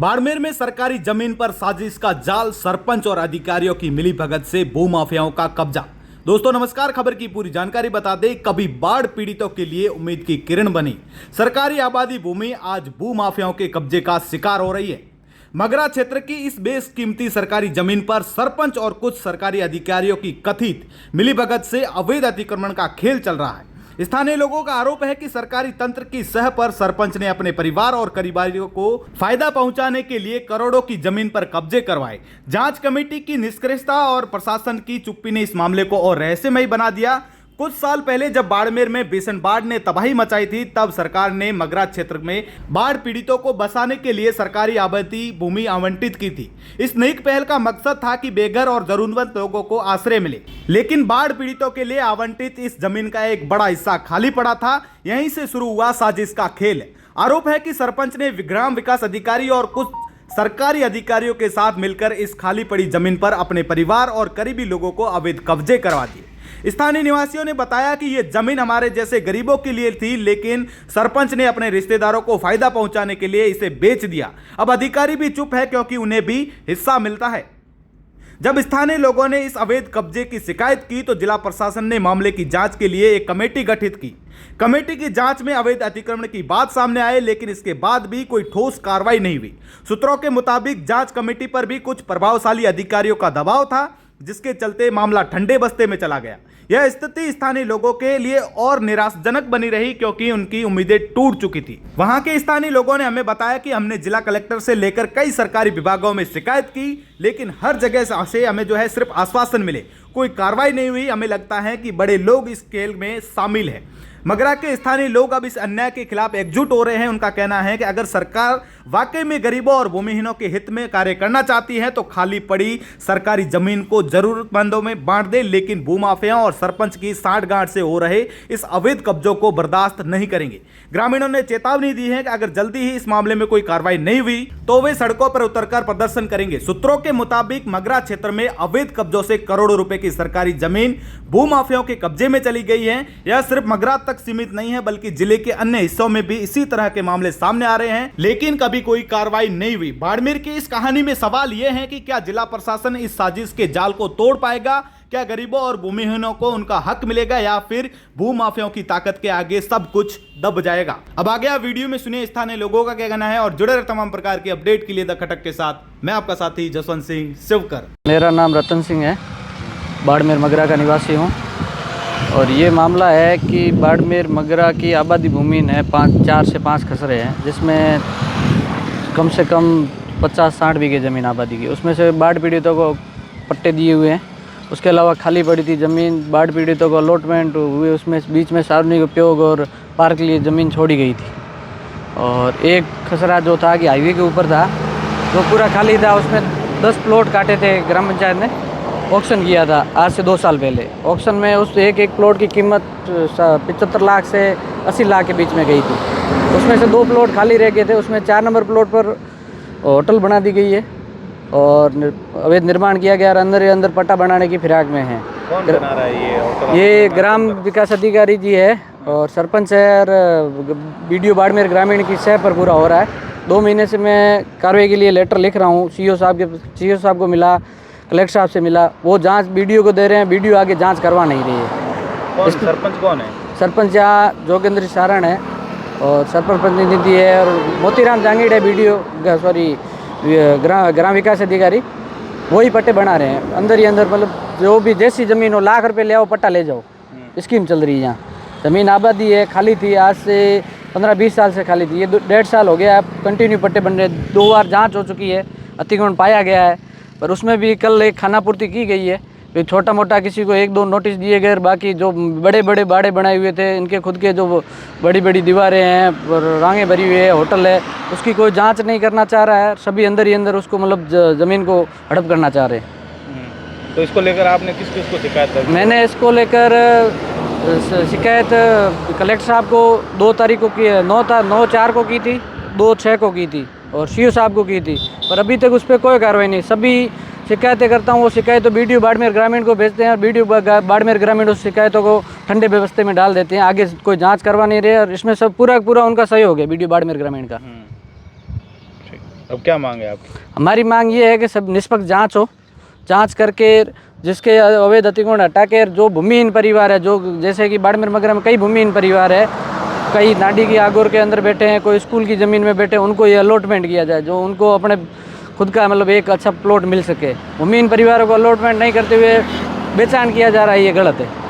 बाड़मेर में सरकारी जमीन पर साजिश का जाल, सरपंच और अधिकारियों की मिलीभगत से भूमाफियाओं का कब्जा। दोस्तों नमस्कार, खबर की पूरी जानकारी बता दें। कभी बाढ़ पीड़ितों के लिए उम्मीद की किरण बनी सरकारी आबादी भूमि आज भूमाफियाओं के कब्जे का शिकार हो रही है। मगरा क्षेत्र की इस बेशकीमती सरकारी जमीन पर सरपंच और कुछ सरकारी अधिकारियों की कथित मिलीभगत से अवैध अतिक्रमण का खेल चल रहा है। स्थानीय लोगों का आरोप है कि सरकारी तंत्र की सह पर सरपंच ने अपने परिवार और करीबियों को फायदा पहुंचाने के लिए करोड़ों की जमीन पर कब्जे करवाए। जांच कमेटी की निष्क्रियता और प्रशासन की चुप्पी ने इस मामले को और रहस्यमय बना दिया। कुछ साल पहले जब बाड़मेर में भीषण बाढ़ ने तबाही मचाई थी, तब सरकार ने मगरा क्षेत्र में बाढ़ पीड़ितों को बसाने के लिए सरकारी आबादी भूमि आवंटित की थी। इस नई पहल का मकसद था कि बेघर और जरूरतमंद लोगों को आश्रय मिले, लेकिन बाढ़ पीड़ितों के लिए आवंटित इस जमीन का एक बड़ा हिस्सा खाली पड़ा था। यहीं से शुरू हुआ साजिश का खेल। आरोप है कि सरपंच ने ग्राम विकास अधिकारी और कुछ सरकारी अधिकारियों के साथ मिलकर इस खाली पड़ी जमीन पर अपने परिवार और करीबी लोगों को अवैध कब्जे करवा दिए। स्थानीय निवासियों ने बताया कि यह जमीन हमारे जैसे गरीबों के लिए थी, लेकिन सरपंच ने अपने रिश्तेदारों को फायदा पहुंचाने के लिए इसे बेच दिया। अब अधिकारी भी चुप है क्योंकि उन्हें भी हिस्सा मिलता है। जब स्थानीय लोगों ने इस अवैध कब्जे की शिकायत की तो जिला प्रशासन ने मामले की जांच के लिए एक कमेटी गठित की। कमेटी की जांच में अवैध अतिक्रमण की बात सामने आई, लेकिन इसके बाद भी कोई ठोस कार्रवाई नहीं हुई। सूत्रों के मुताबिक जांच कमेटी पर भी कुछ प्रभावशाली अधिकारियों का दबाव था, जिसके चलते मामला ठंडे बस्ते में चला गया। यह स्थिति स्थानीय लोगों के लिए और निराशाजनक बनी रही, क्योंकि उनकी उम्मीदें टूट चुकी थी। वहां के स्थानीय लोगों ने हमें बताया कि हमने जिला कलेक्टर से लेकर कई सरकारी विभागों में शिकायत की, लेकिन हर जगह से हमें सिर्फ आश्वासन मिले, कोई कार्रवाई नहीं हुई। हमें लगता है कि बड़े लोग इस खेल में शामिल हैं। मगरा के स्थानीय लोग अब इस अन्याय के खिलाफ एकजुट हो रहे हैं। उनका कहना है कि अगर सरकार वाकई में गरीबों और भूमिहीनों के हित में कार्य करना चाहती है तो खाली पड़ी सरकारी जमीन को जरूरतमंदों में बांट दे, लेकिन भूमाफियाओं और सरपंच की साठगांठ से हो रहे इस अवैध कब्जों को बर्दाश्त नहीं करेंगे। ग्रामीणों ने चेतावनी दी है कि अगर जल्दी ही इस मामले में कोई कार्रवाई नहीं हुई तो वे सड़कों पर उतरकर प्रदर्शन करेंगे। सूत्रों के मुताबिक मगरा क्षेत्र में अवैध कब्जों से करोड़ों रुपए की सरकारी जमीन भूमाफियाओं के कब्जे में चली गई है। यह सिर्फ मगरा तक सीमित नहीं है, बल्कि जिले के अन्य हिस्सों में भी इसी तरह के मामले सामने आ रहे हैं, लेकिन कभी कोई कार्रवाई नहीं हुई। बाड़मेर की इस कहानी में सवाल यह है कि क्या जिला प्रशासन इस साजिश के जाल को तोड़ पाएगा? क्या गरीबों और भूमिहीनों को उनका हक मिलेगा, या फिर भूमाफियाओं की ताकत के आगे सब कुछ दब जाएगा? अब आ गया वीडियो में, सुनिए स्थानीय लोगों का क्या कहना है और जुड़े रहे तमाम प्रकार की अपडेट के लिए द खटक के साथ मैं आपका साथी जसवंत सिंह शिवकर। मेरा नाम रतन सिंह है, बाड़मेर मगरा का निवासी हूँ। और ये मामला है कि बाड़मेर मगरा की आबादी भूमि है 4 से 5 खसरे हैं, जिसमें कम से कम 50-60 बीघे ज़मीन आबादी की। उसमें से बाढ़ पीड़ितों को पट्टे दिए हुए हैं। उसके अलावा खाली पड़ी थी ज़मीन, बाढ़ पीड़ितों को अलॉटमेंट हुए, उसमें बीच में सार्वजनिक उपयोग और पार्क के लिए ज़मीन छोड़ी गई थी। और एक खसरा जो था कि हाईवे के ऊपर था, जो पूरा खाली था, उसमें 10 प्लॉट काटे थे। ग्राम पंचायत ने ऑक्शन किया था आज से 2 साल पहले। ऑक्शन में उस एक प्लॉट की कीमत 75 लाख से 80 लाख के बीच में गई थी। उसमें से 2 प्लॉट खाली रह गए थे। उसमें 4 नंबर प्लॉट पर होटल बना दी गई है और अवैध निर्माण किया गया और अंदर पट्टा बनाने की फिराक में है। कौन बना रहा है ये होटल? ये ग्राम विकास अधिकारी जी है और सरपंच है और बीडीओ बाड़मेर ग्रामीण की सह पर पूरा हो रहा है। 2 महीने से मैं कार्रवाई के लिए लेटर लिख रहा हूँ। सीओ साहब को मिला, कलेक्टर साहब से मिला, वो जांच बीडीओ को दे रहे हैं। बीडीओ आगे जांच करवा नहीं रही है। सरपंच कौन है? सरपंच यहाँ जोगेंद्र सारण है और सरपंच प्रतिनिधि है और मोतीराम जांगीड़ है बीडीओ ग्राम विकास अधिकारी। वही पट्टे बना रहे हैं अंदर ही अंदर। मतलब जो भी जैसी ज़मीन हो, लाख रुपए ले आओ, पट्टा ले जाओ, स्कीम चल रही है यहाँ। ज़मीन आबादी है, खाली थी आज से 15-20 साल से खाली थी। ये 1.5 साल हो गया, अब कंटिन्यू पट्टे बन रहे। 2 बार जाँच हो चुकी है, अतिक्रमण पाया गया है, पर उसमें भी कल एक खानापूर्ति की गई है। फिर छोटा मोटा किसी को 1-2 नोटिस दिए गए। बाकी जो बड़े बाड़े बनाए हुए थे, इनके खुद के जो बड़ी दीवारें हैं और रांगें भरी हुई है, होटल है, उसकी कोई जांच नहीं करना चाह रहा है। सभी अंदर ही अंदर उसको मतलब ज़मीन को हड़प करना चाह रहे हैं। तो इसको लेकर आपने किस को शिकायत दर्ज? मैंने इसको लेकर शिकायत कलेक्टर साहब को 2 तारीख को की, 9/4 को की थी, 2/6 को की थी और सीओ साहब को की थी, पर अभी तक उस पर कोई कार्रवाई नहीं। सभी शिकायतें करता हूँ, वो शिकायत तो बीडीओ बाड़मेर ग्रामीण को भेजते हैं और बीडीओ बाड़मेर ग्रामीण उस शिकायतों को ठंडे व्यवस्थे में डाल देते हैं। आगे कोई जांच करवा नहीं रहे और इसमें सब पूरा उनका सहयोग है बीडीओ बाड़मेर ग्रामीण का। अब क्या मांग है आपकी? हमारी मांग ये है कि सब निष्पक्ष जांच हो, जांच करके जिसके अवैध अतिक्रमण हटा के जो भूमिहीन परिवार है, जो जैसे कि बाड़मेर मगरा में कई भूमिहीन परिवार है, कई नाडी की आगोर के अंदर बैठे हैं, कोई स्कूल की ज़मीन में बैठे हैं, उनको ये अलॉटमेंट किया जाए, जो उनको अपने खुद का मतलब एक अच्छा प्लॉट मिल सके। भूमिहीन परिवारों को अलॉटमेंट नहीं करते हुए बेचान किया जा रहा है, ये गलत है।